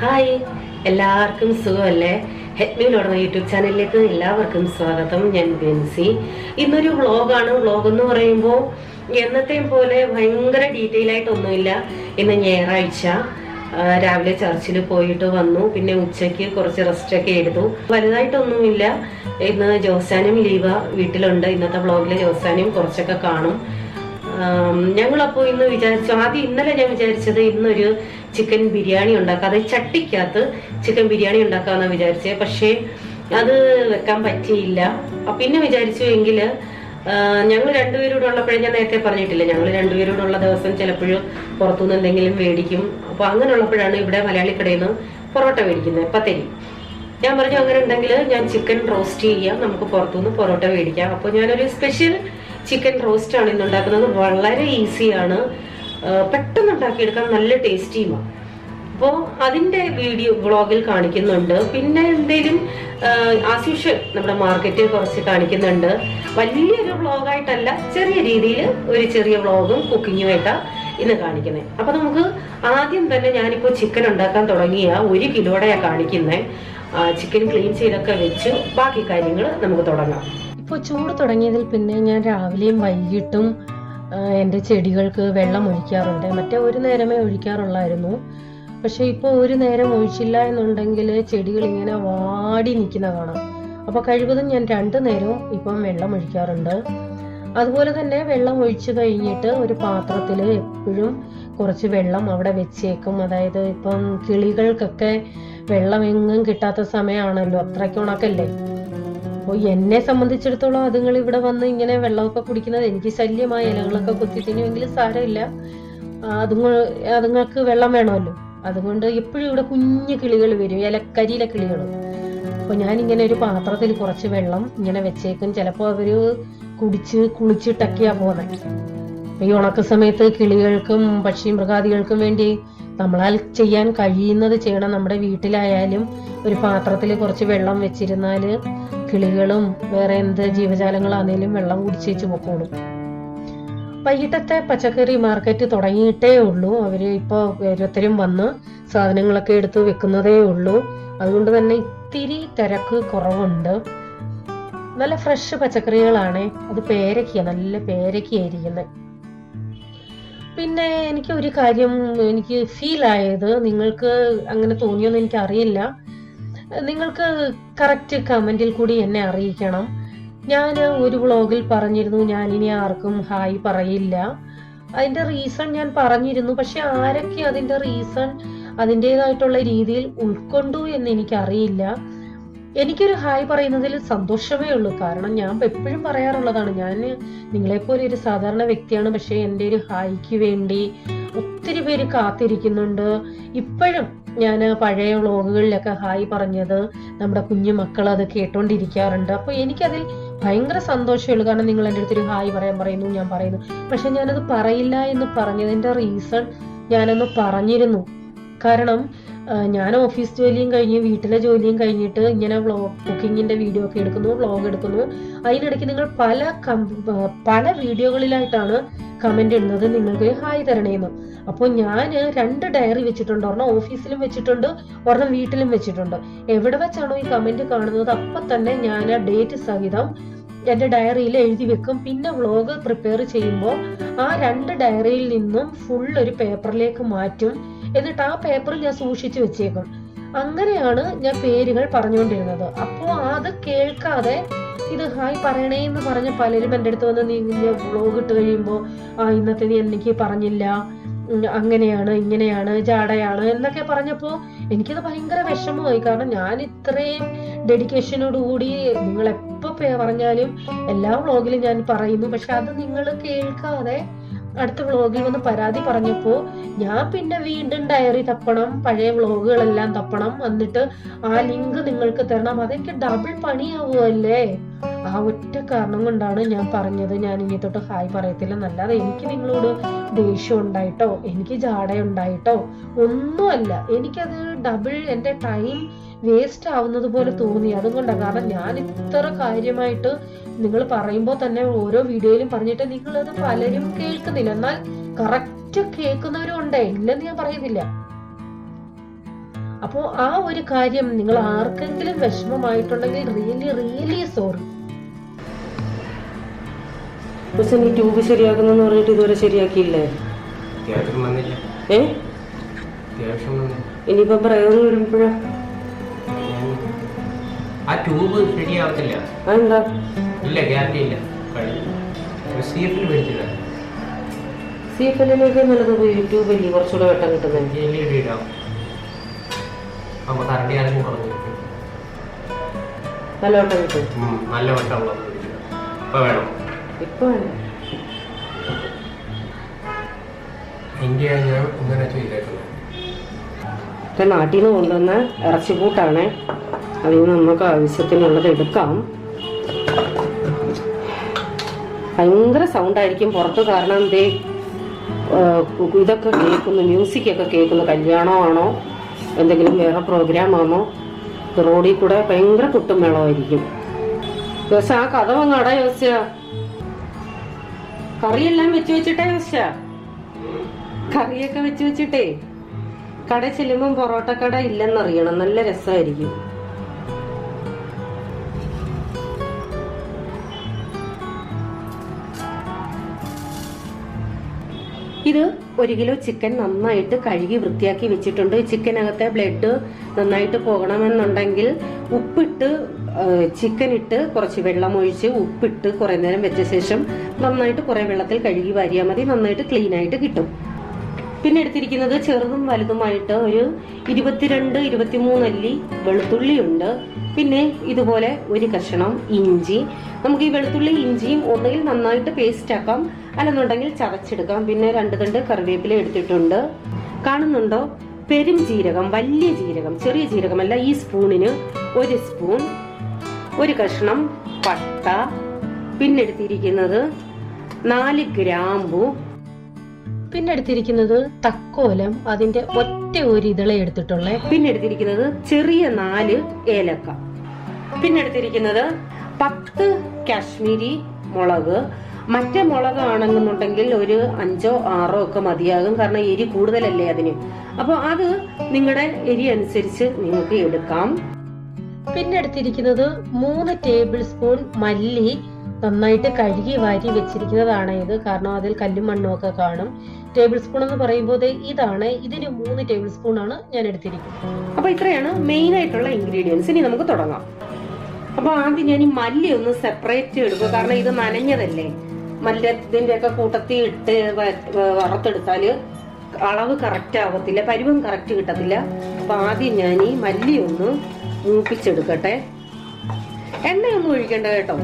Hi, എല്ലാവർക്കും സുഖമല്ലേ? ഹെഡ്മിയിലോടുന്ന YouTube ചാനലിലേക്ക് എല്ലാവർക്കും സ്വാഗതം. ഞാൻ ബെൻസി. ഇന്നൊരു വ്ളോഗാണ്. വ്ളോഗ് എന്ന് പറയുമ്പോൾ എന്നത്തെയും പോലെ ഭയങ്കര ഡീറ്റെയിൽ ആയിട്ടൊന്നുമില്ല. ഇന്ന് ഞായറാഴ്ച രാവിലെ ചർച്ചിൽ പോയിട്ട് വന്നു. പിന്നെ ഉച്ചയ്ക്ക് കുറച്ച് റെസ്റ്റൊക്കെ എടുത്തു. വലുതായിട്ടൊന്നുമില്ല. ഇന്ന് ജോസാനും ലീവ വീട്ടിലുണ്ട്. ഇന്നത്തെ വ്ളോഗിൽ ജോസാനും കുറച്ചൊക്കെ കാണും. ഞങ്ങളപ്പോൾ ഇന്ന് വിചാരിച്ചു, ഇന്നലെ ഞാൻ വിചാരിച്ചത് ഇന്നൊരു ചിക്കൻ ബിരിയാണി ഉണ്ടാക്കാം. അത് ചട്ടിക്കകത്ത് ചിക്കൻ ബിരിയാണി ഉണ്ടാക്കാമെന്നാണ് വിചാരിച്ചത്. പക്ഷേ അത് വെക്കാൻ പറ്റിയില്ല. പിന്നെ വിചാരിച്ചു എങ്കിൽ ഞങ്ങൾ രണ്ടുപേരോട് ഉള്ളപ്പോഴേ, ഞാൻ നേരത്തെ പറഞ്ഞിട്ടില്ല, ഞങ്ങൾ രണ്ടുപേരോടുള്ള ദിവസം ചിലപ്പോഴും പുറത്തുനിന്ന് എന്തെങ്കിലും മേടിക്കും. അപ്പോൾ അങ്ങനെ ഉള്ളപ്പോഴാണ് ഇവിടെ മലയാളി കടയിൽ നിന്ന് പൊറോട്ട മേടിക്കുന്നത്, പത്തരി. ഞാൻ പറഞ്ഞു അങ്ങനെ ഉണ്ടെങ്കിൽ ഞാൻ ചിക്കൻ റോസ്റ്റ് ചെയ്യാം, നമുക്ക് പുറത്തുനിന്ന് പൊറോട്ട മേടിക്കാം. അപ്പോൾ ഞാനൊരു സ്പെഷ്യൽ ചിക്കൻ റോസ്റ്റ് ആണ് ഇന്ന് ഉണ്ടാക്കുന്നത്. വളരെ ഈസിയാണ്, പെട്ടെന്ന് ഉണ്ടാക്കിയെടുക്കാൻ, നല്ല ടേസ്റ്റിയുമാണ്. അപ്പോൾ അതിൻ്റെ വീഡിയോ വ്ളോഗിൽ കാണിക്കുന്നുണ്ട്. പിന്നെ എന്തെങ്കിലും ആസ് യൂഷ്വൽ നമ്മുടെ മാർക്കറ്റ് കുറച്ച് കാണിക്കുന്നുണ്ട്. വലിയൊരു വ്ളോഗായിട്ടല്ല, ചെറിയ രീതിയിൽ ഒരു ചെറിയ വ്ളോഗും കുക്കിങ്ങുമായിട്ടാണ് ഇന്ന് കാണിക്കുന്നത്. അപ്പോൾ നമുക്ക് ആദ്യം തന്നെ ഞാനിപ്പോൾ ചിക്കൻ ഉണ്ടാക്കാൻ തുടങ്ങിയ 1 കിലോയുടെയാണ് കാണിക്കുന്നത്. ചിക്കൻ ക്ലീൻ ചെയ്തൊക്കെ വെച്ച് ബാക്കി കാര്യങ്ങൾ നമുക്ക് തുടങ്ങാം. ഇപ്പോൾ ചൂട് തുടങ്ങിയതിൽ പിന്നെ ഞാൻ രാവിലെയും വൈകിട്ടും എൻ്റെ ചെടികൾക്ക് വെള്ളം ഒഴിക്കാറുണ്ട്. മറ്റേ ഒരു നേരമേ ഒഴിക്കാറുള്ളായിരുന്നു. പക്ഷെ ഇപ്പോൾ ഒരു നേരം ഒഴിച്ചില്ല എന്നുണ്ടെങ്കിൽ ചെടികൾ ഇങ്ങനെ വാടി നിൽക്കുന്ന കാണാം. അപ്പോൾ കഴിവതും ഞാൻ 2 നേരവും ഇപ്പം വെള്ളം ഒഴിക്കാറുണ്ട്. അതുപോലെ തന്നെ വെള്ളം ഒഴിച്ചു കഴിഞ്ഞിട്ട് ഒരു പാത്രത്തിൽ എപ്പോഴും കുറച്ച് വെള്ളം അവിടെ വെച്ചേക്കും. അതായത് ഇപ്പം കിളികൾക്കൊക്കെ വെള്ളം എങ്ങും കിട്ടാത്ത സമയമാണല്ലോ, അത്രയ്ക്ക് ഉണക്കല്ലേ. അപ്പോൾ എന്നെ സംബന്ധിച്ചിടത്തോളം അതുങ്ങൾ ഇവിടെ വന്ന് ഇങ്ങനെ വെള്ളമൊക്കെ കുടിക്കുന്നത് എനിക്ക് ശല്യമായ ഇലകളൊക്കെ കുത്തി തിന്നുമെങ്കിലും സാരമില്ല, അതുങ്ങൾക്ക് വെള്ളം വേണമല്ലോ. അതുകൊണ്ട് എപ്പോഴും ഇവിടെ കുഞ്ഞു കിളികൾ വരും, കരിയിലെ കിളികൾ. അപ്പോൾ ഞാനിങ്ങനെ ഒരു പാത്രത്തിൽ കുറച്ച് വെള്ളം ഇങ്ങനെ വെച്ചേക്കും. ചിലപ്പോൾ അവര് കുളിച്ചിട്ടൊക്കെയാ പോകുന്നത്. ഈ ഉണക്ക സമയത്ത് കിളികൾക്കും പക്ഷി മൃഗാദികൾക്കും വേണ്ടി നമ്മളാൽ ചെയ്യാൻ കഴിയുന്നത് ചെയ്യണം. നമ്മുടെ വീട്ടിലായാലും ഒരു പാത്രത്തിൽ കുറച്ച് വെള്ളം വെച്ചിരുന്നാൽ കിളികളും വേറെ എന്ത് ജീവജാലങ്ങളാണേലും വെള്ളം കുടിച്ചേച്ച് പൊക്കോളും. വൈകിട്ടത്തെ പച്ചക്കറി മാർക്കറ്റ് തുടങ്ങിയിട്ടേ ഉള്ളൂ. അവര് ഇപ്പോൾ ഓരോരുത്തരും വന്ന് സാധനങ്ങളൊക്കെ എടുത്ത് വെക്കുന്നതേ ഉള്ളൂ. അതുകൊണ്ട് തന്നെ ഇത്തിരി തിരക്ക് കുറവുണ്ട്. നല്ല ഫ്രഷ് പച്ചക്കറികളാണ്. അത് നല്ല പേരക്കയായിരിക്കുന്നത്. പിന്നെ എനിക്ക് ഒരു കാര്യം എനിക്ക് ഫീൽ ആയത്, നിങ്ങൾക്ക് അങ്ങനെ തോന്നിയോന്ന് എനിക്ക് അറിയില്ല. നിങ്ങൾക്ക് കറക്റ്റ് കമന്റിൽ കൂടി എന്നെ അറിയിക്കണം. ഞാൻ ഒരു വ്ളോഗിൽ പറഞ്ഞിരുന്നു ഞാൻ ഇനി ആർക്കും ഹായ് പറയില്ല. അതിന്റെ റീസൺ ഞാൻ പറഞ്ഞിരുന്നു. പക്ഷെ ആരൊക്കെ അതിന്റെ റീസൺ അതിൻ്റെതായിട്ടുള്ള രീതിയിൽ ഉൾക്കൊണ്ടു എന്ന് എനിക്കറിയില്ല. എനിക്കൊരു ഹായ് പറയുന്നതിൽ സന്തോഷമേ ഉള്ളൂ. കാരണം ഞാൻ എപ്പോഴും പറയാറുള്ളതാണ്, ഞാൻ നിങ്ങളെപ്പോലെ ഒരു സാധാരണ വ്യക്തിയാണ്. പക്ഷെ എൻ്റെ ഒരു ഹായ്ക്ക് വേണ്ടി ഒത്തിരി പേര് കാത്തിരിക്കുന്നുണ്ട്. ഇപ്പോഴും ഞാൻ പഴയ വ്ളോഗുകളിലൊക്കെ ഹായ് പറഞ്ഞത് നമ്മുടെ കുഞ്ഞു മക്കൾ അത് കേട്ടോണ്ടിരിക്കാറുണ്ട്. അപ്പൊ എനിക്കതിൽ ഭയങ്കര സന്തോഷമുള്ളൂ. കാരണം നിങ്ങൾ എൻ്റെ അടുത്തൊരു ഹായ് പറയുന്നു, ഞാൻ പറയുന്നു. പക്ഷെ ഞാനത് പറയില്ല എന്ന് പറഞ്ഞതിന്റെ റീസൺ ഞാനൊന്ന് പറഞ്ഞിരുന്നു. കാരണം ഞാൻ ഓഫീസ് ജോലിയും കഴിഞ്ഞ് വീട്ടിലെ ജോലിയും കഴിഞ്ഞിട്ട് ഇങ്ങനെ കുക്കിങ്ങിന്റെ വീഡിയോ ഒക്കെ എടുക്കുന്നു, വ്ളോഗ് എടുക്കുന്നു. അതിനിടയ്ക്ക് നിങ്ങൾ പല വീഡിയോകളിലായിട്ടാണ് കമന്റ് ഇടുന്നത്, നിങ്ങൾക്ക് ഹായ് തരണേന്ന്. അപ്പോൾ ഞാൻ 2 ഡയറി വെച്ചിട്ടുണ്ട്. ഒരെണ്ണം ഓഫീസിലും വെച്ചിട്ടുണ്ട്, ഒരെണ്ണം വീട്ടിലും വെച്ചിട്ടുണ്ട്. എവിടെ വെച്ചാണോ ഈ കമന്റ് കാണുന്നത് അപ്പൊ തന്നെ ഞാൻ ആ ഡേറ്റ് സഹിതം എന്റെ ഡയറിയിൽ എഴുതി വെക്കും. പിന്നെ വ്ളോഗ് പ്രിപ്പയർ ചെയ്യുമ്പോൾ ആ 2 ഡയറിയിൽ നിന്നും ഫുൾ ഒരു പേപ്പറിലേക്ക് മാറ്റും. എന്നിട്ട് ആ പേപ്പർ ഞാൻ സൂക്ഷിച്ചു വെച്ചേക്കും. അങ്ങനെയാണ് ഞാൻ പേരുകൾ പറഞ്ഞുകൊണ്ടിരുന്നത്. അപ്പോൾ അത് കേൾക്കാതെ ഇത് ഹായ് പറയണേ എന്ന് പറഞ്ഞ പലരും എൻ്റെ അടുത്ത് വന്ന് നീ വ്ളോഗ് ഇട്ട് കഴിയുമ്പോൾ ഇന്നത്തെ നീ എനിക്ക് പറഞ്ഞില്ല, അങ്ങനെയാണ് ഇങ്ങനെയാണ് ജാടയാണ് എന്നൊക്കെ പറഞ്ഞപ്പോ എനിക്കത് ഭയങ്കര വിഷമമായി. കാരണം ഞാൻ ഇത്രയും ഡെഡിക്കേഷനോടുകൂടി നിങ്ങൾ എപ്പോ പറഞ്ഞാലും എല്ലാ വ്ളോഗിലും ഞാൻ പറയുന്നു. പക്ഷെ അത് നിങ്ങൾ കേൾക്കാതെ അടുത്ത വ്ളോഗിൽ വന്ന് പരാതി പറഞ്ഞപ്പോ ഞാൻ പിന്നെ വീണ്ടും ഡയറി തപ്പണം, പഴയ വ്ളോഗുകളെല്ലാം തപ്പണം, എന്നിട്ട് ആ ലിങ്ക് നിങ്ങൾക്ക് തരണം. അതെനിക്ക് ഡബിൾ പണിയാവുമല്ലേ. ആ ഒറ്റ കാരണം കൊണ്ടാണ് ഞാൻ പറഞ്ഞത് ഞാൻ ഇനി തൊട്ട് ഹായ് പറയത്തില്ല. നല്ലാതെ എനിക്ക് നിങ്ങളോട് ദേഷ്യം ഉണ്ടായിട്ടോ എനിക്ക് ജാട ഉണ്ടായിട്ടോ ഒന്നുമല്ല. എനിക്കത് ഡബിൾ എൻ്റെ ടൈം വേസ്റ്റ് ആവുന്നത് പോലെ തോന്നി. അതുകൊണ്ടാണ്. കാരണം ഞാൻ ഇത്ര കാര്യമായിട്ട് നിങ്ങൾ പറയുമ്പോൾ തന്നെ ഓരോ വീഡിയോയിലും പറഞ്ഞിട്ട് നിങ്ങളത് പലരും കേൾക്കുന്നില്ല. എന്നാൽ കറക്റ്റ് കേൾക്കുന്നവരും ഉണ്ടേ, ഇല്ലെന്ന് ഞാൻ പറയുന്നില്ല. അപ്പോ ആ ഒരു കാര്യം നിങ്ങൾ ആർക്കെങ്കിലും വിഷമമായിട്ടുണ്ടെങ്കിൽ റിയലി റിയലി സോറി. പക്ഷെ നീ ട്യൂബ് ശരിയാക്കുന്നെന്ന് പറഞ്ഞിട്ട് ഇതുവരെ ശരിയാക്കിയില്ലേ? ഇനിയിപ്പം പ്രയോജനം വരുമ്പോഴാ ആ ട്യൂബ് ശരിയാവത്തില്ല. അതെന്താ? ഇല്ല, ഗ്യാരണ്ടി ഇല്ല. CFL-ലേക്ക് നല്ലത് ട്യൂബ് അല്ലേ കുറച്ചുകൂടെ വെട്ടം കിട്ടുന്നത്. LED ഇടാം. അപ്പോൾ കറണ്ട് ആരെങ്കിലും പറഞ്ഞു നല്ല വെട്ടം കിട്ടും. നല്ല വെട്ടമുള്ള ഇപ്പൊ വേണം. ഇപ്പൊ വേണം. ഇന്ത്യ ഞാൻ ഇങ്ങനെ ചെയ്തേക്കുന്നത് നാട്ടിൽ നിന്ന് കൊണ്ടുവന്ന ഇറച്ചിക്കൂട്ടാണ്. അതിൽ നിന്ന് നമുക്ക് ആവശ്യത്തിനുള്ളത് എടുക്കാം. ഭയങ്കര സൗണ്ടായിരിക്കും പുറത്ത്, കാരണം എന്തേ ഇതൊക്കെ കേൾക്കുന്നു, മ്യൂസിക്കൊക്കെ കേൾക്കുന്നു. കല്യാണമാണോ എന്തെങ്കിലും വേറെ പ്രോഗ്രാമാണോ? റോഡിൽ കൂടെ ഭയങ്കര കുട്ടും മേളമായിരിക്കും. ദിവസം ആ കഥ വങ്ങാടാ യോസ്യ, കറിയെല്ലാം വെച്ച് വെച്ചിട്ടേ യോസ്യ, കറിയൊക്കെ വെച്ച് വെച്ചിട്ടേ കട ചെല്ലുമ്പം പൊറോട്ട കട ഇല്ലെന്നറിയണം. നല്ല രസമായിരിക്കും. ഇത് 1 കിലോ ചിക്കൻ നന്നായിട്ട് കഴുകി വൃത്തിയാക്കി വെച്ചിട്ടുണ്ട്. ചിക്കനകത്തെ ബ്ലഡ് നന്നായിട്ട് പോകണമെന്നുണ്ടെങ്കിൽ ഉപ്പിട്ട് ചിക്കൻ ഇട്ട് കുറച്ച് വെള്ളം ഒഴിച്ച് ഉപ്പിട്ട് കുറെ നേരം വെച്ച ശേഷം നന്നായിട്ട് കുറെ വെള്ളത്തിൽ കഴുകി വാരിയാൽ മതി. നന്നായിട്ട് ക്ലീൻ ആയിട്ട് കിട്ടും. പിന്നെ എടുത്തിരിക്കുന്നത് ചെറുതും വലുതുമായിട്ട് ഒരു 22-23 അല്ലി വെളുത്തുള്ളി ഉണ്ട്. പിന്നെ ഇതുപോലെ ഒരു കഷണം ഇഞ്ചി. നമുക്ക് ഈ വെളുത്തുള്ളി ഇഞ്ചിയും ഒന്നുകിൽ നന്നായിട്ട് പേസ്റ്റ് ആക്കാം, അല്ലെന്നുണ്ടെങ്കിൽ ചതച്ചെടുക്കാം. പിന്നെ 2 തണ്ട് കറിവേപ്പില എടുത്തിട്ടുണ്ട്. കാണുന്നുണ്ടോ? പെരും ജീരകം, വലിയ ജീരകം, ചെറിയ ജീരകമല്ല. ഈ സ്പൂണിന് 1 സ്പൂൺ. ഒരു കഷ്ണം പട്ട. പിന്നെ എടുത്തിരിക്കുന്നത് 4 ഗ്രാമ്പു. പിന്നെ എടുത്തിരിക്കുന്നത് തക്കോലം, അതിന്റെ ഒറ്റ ഒരു ഇതളെ എടുത്തിട്ടുള്ളേ. പിന്നെ എടുത്തിരിക്കുന്നത് ചെറിയ 4 ഏലക്ക. പിന്നെ എടുത്തിരിക്കുന്നത് 10 കാശ്മീരി മുളക്. മറ്റേ മുളക് ആണെന്നുണ്ടെങ്കിൽ ഒരു 5-6 ഒക്കെ മതിയാകും, കാരണം എരി കൂടുതലല്ലേ അതിന്. അപ്പൊ അത് നിങ്ങളുടെ എരി അനുസരിച്ച് നിങ്ങൾക്ക് എടുക്കാം. പിന്നെ എടുത്തിരിക്കുന്നത് 3 ടേബിൾ സ്പൂൺ മല്ലി. നന്നായിട്ട് കഴുകി വാരി വെച്ചിരിക്കുന്നതാണ് ഇത്, കാരണം അതിൽ കല്ലും മണ്ണും ഒക്കെ കാണും. ടേബിൾ സ്പൂൺ എന്ന് പറയുമ്പോൾ ഇതാണ്, ഇതിന് 3 ടേബിൾ സ്പൂൺ ആണ് ഞാൻ എടുത്തിരിക്കുന്നത്. അപ്പൊ ഇത്രയാണ് മെയിൻ ആയിട്ടുള്ള ഇൻഗ്രീഡിയൻസ്. ഇനി നമുക്ക് തുടങ്ങാം. അപ്പൊ ആദ്യം ഞാൻ ഈ മല്ലി ഒന്ന് സെപ്പറേറ്റ് എടുക്കും, കാരണം ഇത് നനഞ്ഞതല്ലേ. മല്ലത്തിന്റെ ഒക്കെ കൂട്ടത്തിൽ ഇട്ട് വറുത്തെടുത്താല് അളവ് കറക്റ്റ് ആവത്തില്ല, പരുവം കറക്റ്റ് കിട്ടത്തില്ല. അപ്പൊ ആദ്യം ഞാൻ ഈ മല്ലി ഒന്ന് മൂപ്പിച്ചെടുക്കട്ടെ. എണ്ണയൊന്നും ഒഴിക്കണ്ട കേട്ടോ,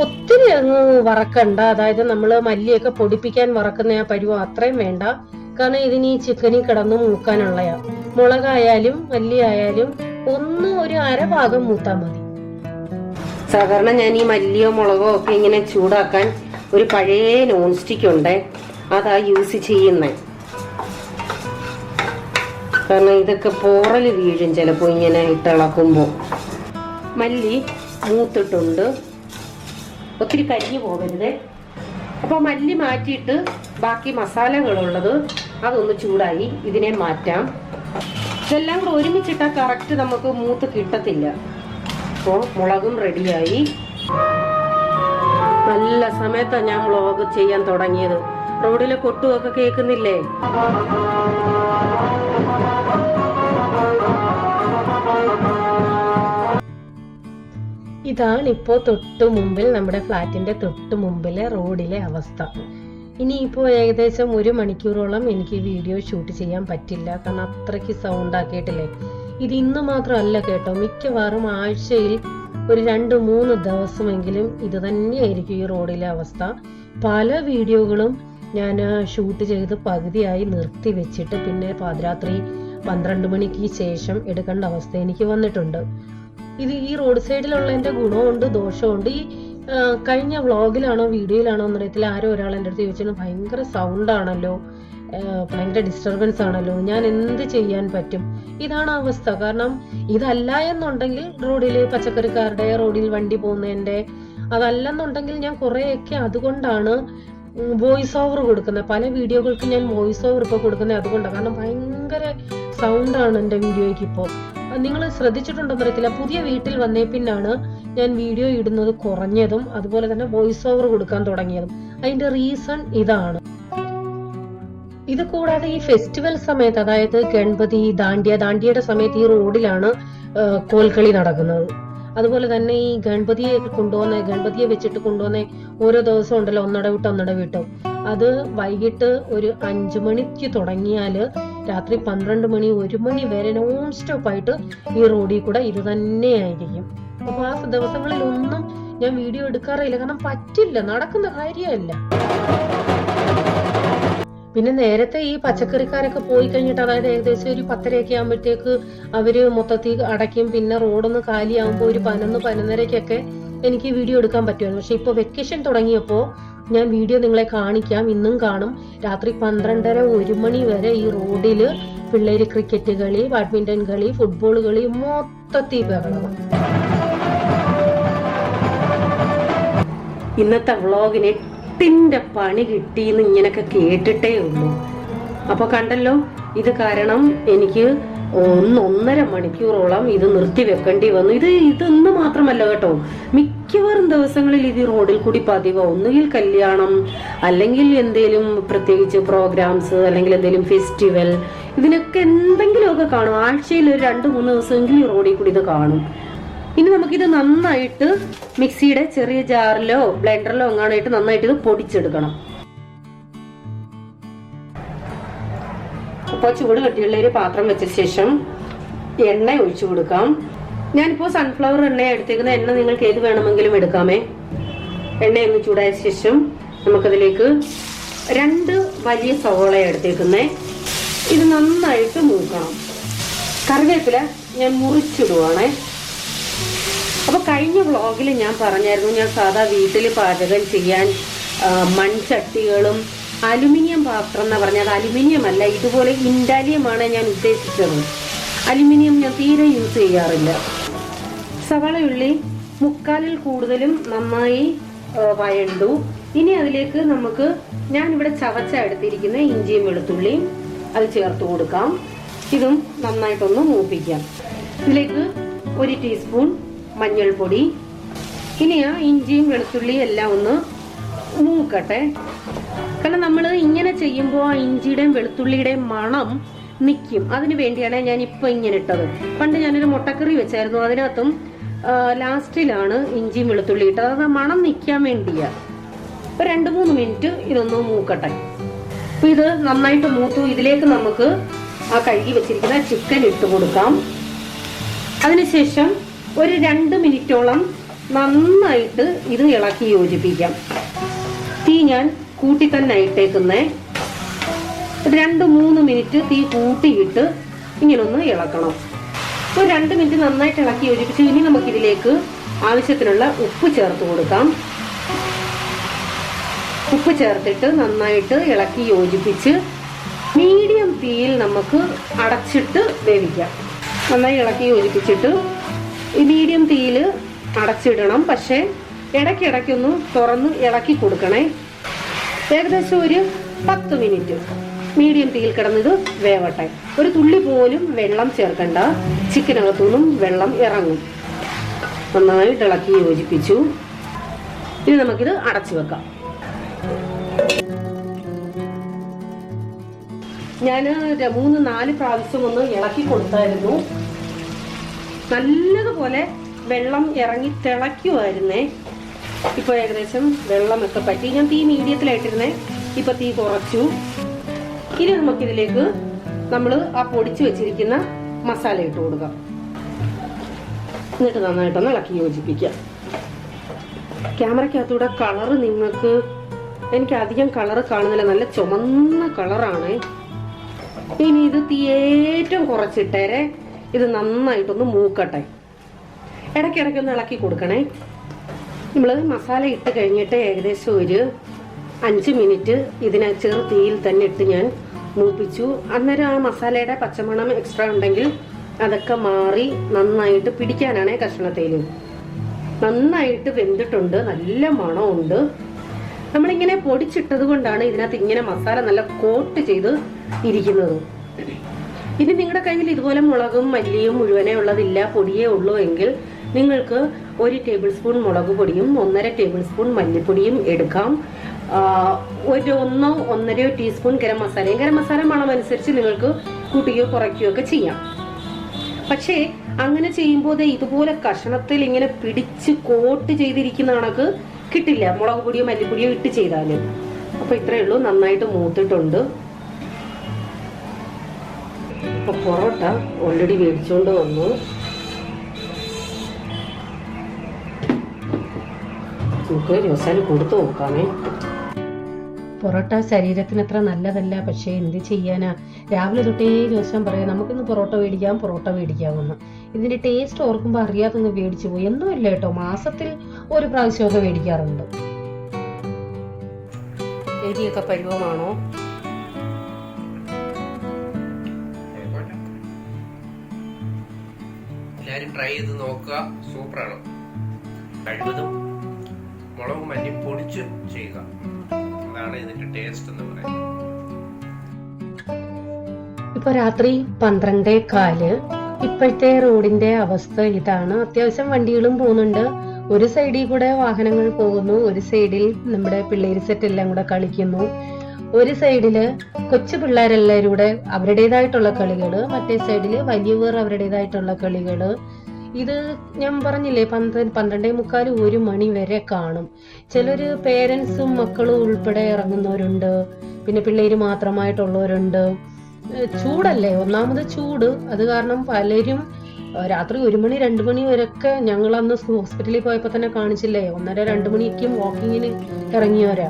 ഒത്തിരി അങ്ങ് വറക്കണ്ട. അതായത് നമ്മള് മല്ലിയൊക്കെ പൊടിപ്പിക്കാൻ വറക്കുന്ന ആ പരുവം അത്രയും വേണ്ട, കാരണം ഇതിന് ഈ ചിക്കനിൽ കിടന്ന് മൂക്കാനുള്ളയാ. മുളകായാലും മല്ലി ആയാലും ഒരു അരഭാഗം മൂത്താ മതി. സാധാരണ ഞാൻ ഈ മല്ലിയോ മുളകോ ഒക്കെ ഇങ്ങനെ ചൂടാക്കാൻ ഒരു പഴയ നോൺ സ്റ്റിക്ക് ഉണ്ട്, അതാ യൂസ് ചെയ്യുന്നേ. കാരണം ഇതൊക്കെ പോറല് വീഴും ചിലപ്പോ ഇങ്ങനെ ഇട്ടിളക്കുമ്പോ. മല്ലി മൂത്തിട്ടുണ്ട്, ഒത്തിരി കരിഞ്ഞു പോകരുത്. അപ്പൊ മല്ലി മാറ്റിയിട്ട് ബാക്കി മസാലകളുള്ളത് അതൊന്ന് ചൂടായി ഇതിനെ മാറ്റാം. ഇതെല്ലാം കൂടെ ഒരുമിച്ചിട്ടാൽ കറക്റ്റ് നമുക്ക് മൂത്ത് കിട്ടത്തില്ല. അപ്പോൾ മുളകും റെഡിയായി. നല്ല സമയത്താണ് ഞാൻ വ്ളോഗ് ചെയ്യാൻ തുടങ്ങിയത്. റോഡിലെ കൊട്ടുമൊക്കെ കേൾക്കുന്നില്ലേ? ഇതാണിപ്പോ തൊട്ടു മുമ്പിൽ, നമ്മുടെ ഫ്ലാറ്റിന്റെ തൊട്ടു മുമ്പിലെ റോഡിലെ അവസ്ഥ. ഇനിയിപ്പോ ഏകദേശം 1 മണിക്കൂറോളം എനിക്ക് വീഡിയോ ഷൂട്ട് ചെയ്യാൻ പറ്റില്ല, കാരണം അത്രയ്ക്ക് സൗണ്ട് ആക്കിയിട്ടില്ലേ. ഇത് ഇന്ന് മാത്രമല്ല കേട്ടോ, മിക്കവാറും ആഴ്ചയിൽ ഒരു 2-3 ദിവസമെങ്കിലും ഇത് തന്നെയായിരിക്കും ഈ റോഡിലെ അവസ്ഥ. പല വീഡിയോകളും ഞാൻ ഷൂട്ട് ചെയ്ത് പകുതിയായി നിർത്തി വെച്ചിട്ട് പിന്നെ പാതിരാത്രി 12 മണിക്ക് ശേഷം എടുക്കേണ്ട അവസ്ഥ എനിക്ക് വന്നിട്ടുണ്ട്. ഇത് ഈ റോഡ് സൈഡിലുള്ളതിന്റെ ഗുണമുണ്ട് ദോഷമുണ്ട്. ഈ കഴിഞ്ഞ വ്ളോഗിലാണോ വീഡിയോയിലാണോ എന്നറിയത്തില്ല, ആരോ ഒരാൾ എൻ്റെ അടുത്ത് ചോദിച്ചാൽ ഭയങ്കര സൗണ്ട് ആണല്ലോ, ഭയങ്കര ഡിസ്റ്റർബൻസ് ആണല്ലോ, ഞാൻ എന്ത് ചെയ്യാൻ പറ്റും? ഇതാണ് അവസ്ഥ. കാരണം ഇതല്ല എന്നുണ്ടെങ്കിൽ റോഡിൽ പച്ചക്കറിക്കാരുടെ, റോഡിൽ വണ്ടി പോകുന്നതിന്റെ, അതല്ലെന്നുണ്ടെങ്കിൽ ഞാൻ കുറെയൊക്കെ അതുകൊണ്ടാണ് വോയിസ് ഓവർ കൊടുക്കുന്നത്. പല വീഡിയോകൾക്ക് ഞാൻ വോയിസ് ഓവർ ഇപ്പോൾ കൊടുക്കുന്നത് അതുകൊണ്ടാണ്, കാരണം ഭയങ്കര സൗണ്ടാണ് എൻ്റെ വീഡിയോയ്ക്ക് ഇപ്പോൾ. നിങ്ങൾ ശ്രദ്ധിച്ചിട്ടുണ്ടെന്ന് അറിയത്തില്ല, പുതിയ വീട്ടിൽ വന്നേ പിന്നാണ് ഞാൻ വീഡിയോ ഇടുന്നത് കുറഞ്ഞതും അതുപോലെ തന്നെ വോയിസ് ഓവർ കൊടുക്കാൻ തുടങ്ങിയതും. അതിന്റെ റീസൺ ഇതാണ്. ഇത് കൂടാതെ ഈ ഫെസ്റ്റിവൽ സമയത്ത്, അതായത് ഗണപതി, ദാണ്ഡിയയുടെ സമയത്ത് ഈ റോഡിലാണ് കോൽക്കളി നടക്കുന്നത്. അതുപോലെ തന്നെ ഈ ഗണപതിയെ വെച്ചിട്ട് കൊണ്ടുവന്ന ഓരോ ദിവസം ഉണ്ടല്ലോ, ഒന്നടവിട്ടും അത് വൈകിട്ട് ഒരു 5 മണിക്ക് തുടങ്ങിയാല് രാത്രി 12 മണി 1 മണി വരെ നോൺ സ്റ്റോപ്പ് ആയിട്ട് ഈ റോഡിൽ കൂടെ ഇത് തന്നെയായിരിക്കും. അപ്പൊ ആ ദിവസങ്ങളിലൊന്നും ഞാൻ വീഡിയോ എടുക്കാറില്ല, കാരണം പറ്റില്ല, നടക്കുന്ന കാര്യമല്ല. പിന്നെ നേരത്തെ ഈ പച്ചക്കറിക്കാരൊക്കെ പോയി കഴിഞ്ഞിട്ട്, അതായത് ഏകദേശം ഒരു 10:30 ആകുമ്പോഴത്തേക്ക് അവര് മൊത്തത്തിൽ അടയ്ക്കും. പിന്നെ റോഡൊന്ന് കാലിയാകുമ്പോൾ ഒരു 11-11:30 എനിക്ക് വീഡിയോ എടുക്കാൻ പറ്റുമായിരുന്നു. പക്ഷെ ഇപ്പൊ വെക്കേഷൻ തുടങ്ങിയപ്പോ ഞാൻ വീഡിയോ നിങ്ങളെ കാണിക്കാം, ഇന്നും കാണും. രാത്രി 12:30-1 മണി വരെ ഈ റോഡില് പിള്ളേര് ക്രിക്കറ്റ് കളി, ബാഡ്മിന്റൺ കളി, ഫുട്ബോൾ കളി, മൊത്തത്തിൽ ബഹളമാണ്. ഇന്നത്തെ വ്ളോഗിന് 8ന്റെ പണി കിട്ടിയെന്ന് ഇങ്ങനൊക്കെ കേട്ടിട്ടേ ഉള്ളൂ. അപ്പൊ കണ്ടല്ലോ, ഇത് കാരണം എനിക്ക് 1-1.5 മണിക്കൂറോളം ഇത് നിർത്തി വെക്കേണ്ടി വന്നു. ഇതൊന്ന് മാത്രമല്ല കേട്ടോ, മിക്കവാറും ദിവസങ്ങളിൽ ഇത് റോഡിൽ കൂടി പതിവ്. ഒന്നുകിൽ കല്യാണം, അല്ലെങ്കിൽ എന്തേലും പ്രത്യേകിച്ച് പ്രോഗ്രാംസ്, അല്ലെങ്കിൽ എന്തെങ്കിലും ഫെസ്റ്റിവൽ, ഇതിനൊക്കെ എന്തെങ്കിലുമൊക്കെ കാണും. ആഴ്ചയിൽ ഒരു 2-3 ദിവസമെങ്കിലും ഈ റോഡിൽ കൂടി ഇത് കാണും. ഇനി നമുക്കിത് നന്നായിട്ട് മിക്സിയുടെ ചെറിയ ജാറിലോ ബ്ലെൻഡറിലോ എങ്ങാനായിട്ട് നന്നായിട്ട് ഇത് പൊടിച്ചെടുക്കണം. അപ്പോൾ ചൂട് കട്ടിയുള്ള ഒരു പാത്രം വെച്ച ശേഷം എണ്ണ ഒഴിച്ചു കൊടുക്കാം. ഞാനിപ്പോ സൺഫ്ലവർ എണ്ണയാണ് എടുത്തേക്കുന്ന. എണ്ണ നിങ്ങൾക്ക് ഏത് വേണമെങ്കിലും എടുക്കാമേ. എണ്ണയൊന്ന് ചൂടായ ശേഷം നമുക്കതിലേക്ക് 2 വലിയ സവോള എടുത്തേക്കുന്നേ. ഇത് നന്നായിട്ട് മൂക്കണം. കറിവേപ്പില ഞാൻ മുറിച്ചിടുവാണേ. അപ്പൊ കഴിഞ്ഞ വ്ളോഗിൽ ഞാൻ പറഞ്ഞായിരുന്നു, ഞാൻ സാധാ വീട്ടിൽ പാചകം ചെയ്യാൻ മൺചട്ടികളും അലുമിനിയം പാത്രം എന്നാ പറഞ്ഞത്. അലുമിനിയം അല്ല, ഇതുപോലെ ഇൻഡാലിയമാണ് ഞാൻ ഉദ്ദേശിച്ചത്. അലുമിനിയം ഞാൻ തീരെ യൂസ് ചെയ്യാറില്ല. സവാള ഉള്ളി 3/4 കൂടുതലും നന്നായി വഴണ്ടു. ഇനി അതിലേക്ക് നമുക്ക്, ഞാനിവിടെ ചവച്ച എടുത്തിരിക്കുന്ന ഇഞ്ചിയും വെളുത്തുള്ളിയും അത് ചേർത്ത് കൊടുക്കാം. ഇതും നന്നായിട്ടൊന്ന് മൂപ്പിക്കാം. ഇതിലേക്ക് 1 ടീസ്പൂൺ മഞ്ഞൾപ്പൊടി. ഇനി ആ ഇഞ്ചിയും വെളുത്തുള്ളിയും എല്ലാം ഒന്ന് മൂക്കട്ടെ. കാരണം നമ്മൾ ഇങ്ങനെ ചെയ്യുമ്പോൾ ആ ഇഞ്ചിയുടെയും വെളുത്തുള്ളിയുടെയും മണം നിൽക്കും. അതിന് വേണ്ടിയാണ് ഞാൻ ഇപ്പൊ ഇങ്ങനെ ഇട്ടത്. പണ്ട് ഞാനൊരു മുട്ടക്കറി വെച്ചായിരുന്നു, അതിനകത്തും ലാസ്റ്റിലാണ് ഇഞ്ചിയും വെളുത്തുള്ളി ഇട്ടത്. അത് മണം നിൽക്കാൻ വേണ്ടിയാ. 2-3 മിനിറ്റ് ഇതൊന്ന് മൂക്കട്ടെ. അപ്പൊ ഇത് നന്നായിട്ട് മൂത്തു. ഇതിലേക്ക് നമുക്ക് ആ കഴുകി വെച്ചിരിക്കുന്ന ചിക്കൻ ഇട്ട് കൊടുക്കാം. അതിനുശേഷം ഒരു 2 മിനിറ്റോളം നന്നായിട്ട് ഇത് ഇളക്കി യോജിപ്പിക്കാം. തീ ഞാൻ കൂട്ടി തന്നെ ഇട്ടേക്കുന്നേ. 2-3 മിനിറ്റ് തീ കൂട്ടിയിട്ട് ഇങ്ങനൊന്ന് ഇളക്കണം. ഒരു 2 മിനിറ്റ് നന്നായിട്ട് ഇളക്കി യോജിപ്പിച്ച് ഇനി നമുക്കിതിലേക്ക് ആവശ്യത്തിനുള്ള ഉപ്പ് ചേർത്ത് കൊടുക്കാം. ഉപ്പ് ചേർത്തിട്ട് നന്നായിട്ട് ഇളക്കി യോജിപ്പിച്ച് മീഡിയം തീയിൽ നമുക്ക് അടച്ചിട്ട് വേവിക്കാം. നന്നായി ഇളക്കി യോജിപ്പിച്ചിട്ട് ഈ മീഡിയം തീയിൽ അടച്ചിടണം. പക്ഷെ ഇടയ്ക്കിടയ്ക്കൊന്ന് തുറന്ന് ഇളക്കി കൊടുക്കണേ. ഏകദേശം ഒരു 10 മിനിറ്റ് മീഡിയം തീയിൽ കിടന്നത് വേവട്ടെ. ഒരു തുള്ളി പോലും വെള്ളം ചേർക്കണ്ട, ചിക്കനകത്തുനിന്നും വെള്ളം ഇറങ്ങും. നന്നായിട്ട് ഇളക്കി യോജിപ്പിച്ചു. ഇനി നമുക്കിത് അടച്ചു വെക്കാം. ഞാൻ 3-4 പ്രാവശ്യം ഒന്ന് ഇളക്കി കൊടുത്തായിരുന്നു. നല്ലതുപോലെ വെള്ളം ഇറങ്ങി തിളയ്ക്കുമായിരുന്നേ. ഇപ്പൊ ഏകദേശം വെള്ളമൊക്കെ പറ്റി. ഞാൻ തീ മീഡിയത്തിലായിട്ടിരുന്നേ, ഇപ്പൊ തീ കുറച്ചു. ഇനി നമുക്കിതിലേക്ക് നമ്മൾ ആ പൊടിച്ചു വെച്ചിരിക്കുന്ന മസാല ഇട്ട് കൊടുക്കാം. എന്നിട്ട് നന്നായിട്ടൊന്ന് ഇളക്കി യോജിപ്പിക്കാം. ക്യാമറയ്ക്കകത്തൂടെ കളറ് നിങ്ങൾക്ക്, എനിക്ക് അധികം കളറ് കാണുന്നില്ല, നല്ല ചുമന്ന കളറാണ്. ഇനി ഇത് തീ ഏറ്റവും കുറച്ചിട്ടേരെ ഇത് നന്നായിട്ടൊന്ന് മൂക്കട്ടെ. ഇടയ്ക്കിടയ്ക്കൊന്ന് ഇളക്കി കൊടുക്കണേ. നമ്മൾ മസാല ഇട്ട് കഴിഞ്ഞിട്ട് ഏകദേശം ഒരു 5 മിനിറ്റ് ഇതിനെ ചെറു തീയിൽ തന്നെ ഇട്ട് ഞാൻ മൂപ്പിച്ചു. അന്നേരം ആ മസാലയുടെ പച്ചമണം എക്സ്ട്രാ ഉണ്ടെങ്കിൽ അതൊക്കെ മാറി നന്നായിട്ട് പിടിക്കാനാണ് കഷ്ണത്തേല്. നന്നായിട്ട് വെന്തിട്ടുണ്ട്, നല്ല മണമുണ്ട്. നമ്മളിങ്ങനെ പൊടിച്ചിട്ടത് കൊണ്ടാണ് ഇതിനകത്ത് ഇങ്ങനെ മസാല നല്ല കോട്ട് ചെയ്ത് ഇരിക്കുന്നത്. ഇനി നിങ്ങളുടെ കയ്യിൽ ഇതുപോലെ മുളകും മല്ലിയും മുഴുവനേ ഉള്ളതില്ല, പൊടിയേ ഉള്ളൂ എങ്കിൽ നിങ്ങൾക്ക് 1 ടേബിൾ സ്പൂൺ മുളക് പൊടിയും 1.5 ടേബിൾ സ്പൂൺ മല്ലിപ്പൊടിയും എടുക്കാം. 1-1.5 ടീസ്പൂൺ ഗരം മസാല മണം അനുസരിച്ച് നിങ്ങൾക്ക് കൂട്ടുകയോ കുറയ്ക്കുകയോ ഒക്കെ ചെയ്യാം. പക്ഷേ അങ്ങനെ ചെയ്യുമ്പോൾ ഇതുപോലെ കഷണത്തിൽ ഇങ്ങനെ പിടിച്ച് കോട്ട് ചെയ്തിരിക്കുന്ന കണക്ക് കിട്ടില്ല, മുളക് പൊടിയോ മല്ലിപ്പൊടിയോ ഇട്ട് ചെയ്താലും. അപ്പൊ ഇത്രയേ ഉള്ളൂ, നന്നായിട്ട് മൂത്തിട്ടുണ്ട്. അപ്പൊ പൊറോട്ട ഓൾറെഡി മേടിച്ചുകൊണ്ട് വന്നു. നമുക്ക് ജോസാന് കൊടുത്തു നോക്കാമേ. പൊറോട്ട ശരീരത്തിന് അത്ര നല്ലതല്ല, പക്ഷെ എന്ത് ചെയ്യാനാ, രാവിലെ തൊട്ടേ ജോസാൻ പറയാം നമുക്കിന്ന് പൊറോട്ട മേടിക്കാമെന്ന്. ഇതിന്റെ ടേസ്റ്റ് ഓർക്കുമ്പോൾ അറിയാതൊന്ന് മേടിച്ചു പോയി. എന്നും ഇല്ല കേട്ടോ, മാസത്തിൽ ഒരു പ്രാവശ്യമൊക്കെ മേടിക്കാറുണ്ട്. എരിയൊക്കെ പരുവമാണോ? എല്ലാരും ട്രൈ ചെയ്ത് നോക്കുക, സൂപ്പറാണ്. കഴിവതും മുളകും മല്ലിയും പൊടിച്ച് ചെയ്യുക, അതാണ് ഇതിന്റെ ടേസ്റ്റ് എന്ന് പറയുന്നത്. ഇപ്പൊ രാത്രി 12:15. ഇപ്പോഴത്തെ റോഡിന്റെ അവസ്ഥ ഇതാണ്. അത്യാവശ്യം വണ്ടികളും പോകുന്നുണ്ട്. ഒരു സൈഡിൽ കൂടെ വാഹനങ്ങൾ പോകുന്നു, ഒരു സൈഡിൽ നമ്മുടെ പിള്ളേര് സെറ്റ് എല്ലാം കൂടെ കളിക്കുന്നു, ഒരു സൈഡില് കൊച്ചു പിള്ളേരെല്ലാവരും കൂടെ അവരുടേതായിട്ടുള്ള കളികള്, മറ്റേ സൈഡില് വലിയവർ അവരുടേതായിട്ടുള്ള കളികള്. ഇത് ഞാൻ പറഞ്ഞില്ലേ 12:45 1 മണി വരെ കാണും. ചിലര് പേരൻസും മക്കളും ഉൾപ്പെടെ ഇറങ്ങുന്നവരുണ്ട്, പിന്നെ പിള്ളേര് മാത്രമായിട്ടുള്ളവരുണ്ട്. ചൂടല്ലേ, ഒന്നാമത് ചൂട്, അത് കാരണം പലരും രാത്രി 1 മണി 2 മണി വരെയൊക്കെ, ഞങ്ങൾ അന്ന് ഹോസ്പിറ്റലിൽ പോയപ്പോ തന്നെ കാണിച്ചില്ലേ, 1:30-2 മണിക്കും വാക്കിങ്ങിന് ഇറങ്ങിയവരാ.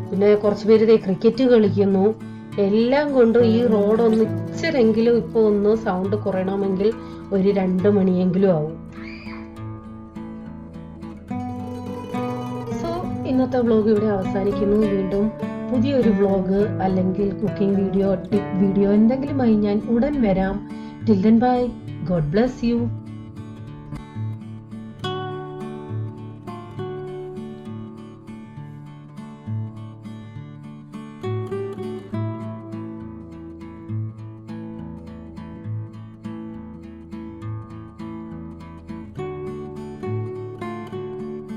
പിന്നെ കുറച്ചു പേര് ക്രിക്കറ്റ് കളിക്കുന്നു. എല്ലാം കൊണ്ടും ഈ റോഡ് ഒന്ന് ഇച്ചിരെങ്കിലും ഇപ്പൊ ഒന്ന് സൗണ്ട് കുറയണമെങ്കിൽ ഒരു 2 മണിയെങ്കിലും ആവും. സോ ഇന്നത്തെ വ്ലോഗ് ഇവിടെ അവസാനിക്കുന്നു. വീണ്ടും പുതിയൊരു വ്ലോഗ് അല്ലെങ്കിൽ കുക്കിംഗ് വീഡിയോ, ടിപ്പ് വീഡിയോ എന്തെങ്കിലുമായി ഞാൻ ഉടൻ വരാം. Till then bye, God bless you.